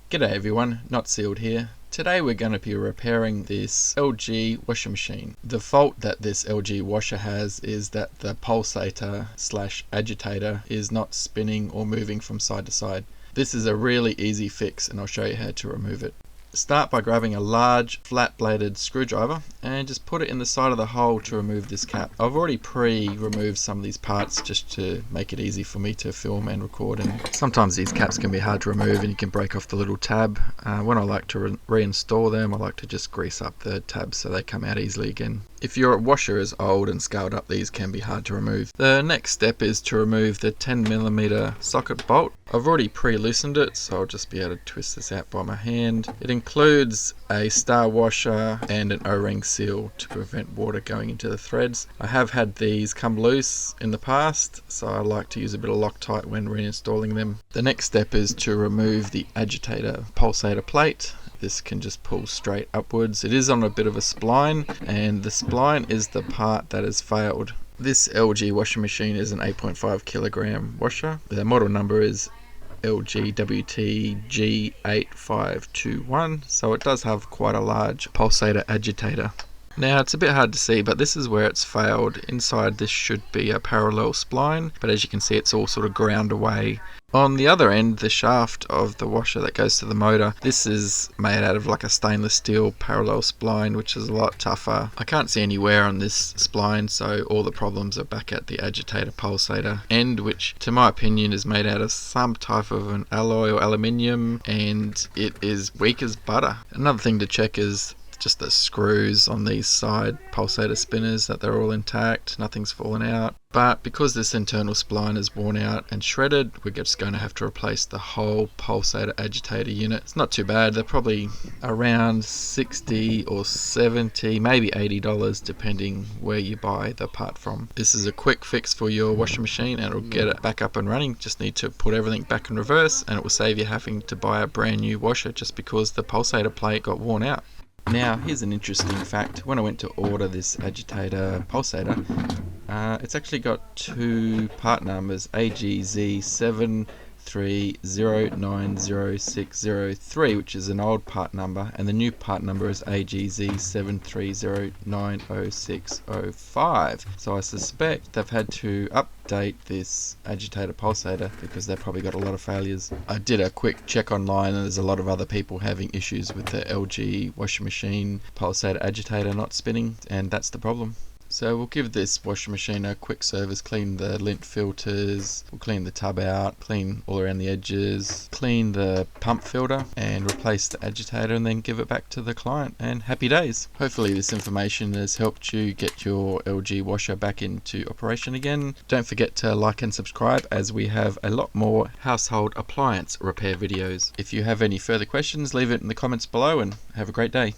G'day everyone, Not Sealed here. Today we're going to be repairing this LG washing machine. The fault that this LG washer has is that the pulsator slash agitator is not spinning or moving from side to side. This is a really easy fix and I'll show you how to remove it. Start by grabbing a large flat bladed screwdriver and just put it in the side of the hole to remove this cap. I've already pre-removed some of these parts just to make it easy for me to film and record, and sometimes these caps can be hard to remove and you can break off the little tab. When I like to reinstall them, I like to just grease up the tabs so they come out easily again. If your washer is old and scaled up, these can be hard to remove. The next step is to remove the 10mm socket bolt. I've already pre-loosened it, so I'll just be able to twist this out by my hand. It includes a star washer and an O-ring seal to prevent water going into the threads. I have had these come loose in the past, so I like to use a bit of Loctite when reinstalling them. The next step is to remove the agitator pulsator plate. This can just pull straight upwards. It is on a bit of a spline, and the spline is the part that has failed. This LG washing machine is an 8.5 kilogram washer. The model number is LGWTG8521, so it does have quite a large pulsator agitator. Now it's a bit hard to see, but this is where it's failed. Inside this should be a parallel spline, but as you can see it's all sort of ground away. On the other end, the shaft of the washer that goes to the motor, this is made out of like a stainless steel parallel spline, which is a lot tougher. I can't see any wear on this spline, so all the problems are back at the agitator pulsator end, which to my opinion is made out of some type of an alloy or aluminium, and it is weak as butter. Another thing to check is just the screws on these side pulsator spinners, that they're all intact, nothing's fallen out. But because this internal spline is worn out and shredded, we're just going to have to replace the whole pulsator agitator unit. It's not too bad. They're probably around $60 or $70, maybe $80 depending where you buy the part from. This is a quick fix for your washing machine and it'll get it back up and running. Just need to put everything back in reverse and it will save you having to buy a brand new washer just because the pulsator plate got worn out. Now here's an interesting fact. When I went to order this agitator pulsator, it's actually got two part numbers, AGZ73090603, which is an old part number, and the new part number is AGZ73090605. So I suspect they've had to update this agitator pulsator because they've probably got a lot of failures. I did a quick check online and there's a lot of other people having issues with the LG washing machine pulsator agitator not spinning, and that's the problem. So we'll give this washing machine a quick service, clean the lint filters, we'll clean the tub out, clean all around the edges, clean the pump filter and replace the agitator, and then give it back to the client, and happy days. Hopefully this information has helped you get your LG washer back into operation again. Don't forget to like and subscribe as we have a lot more household appliance repair videos. If you have any further questions, leave it in the comments below and have a great day.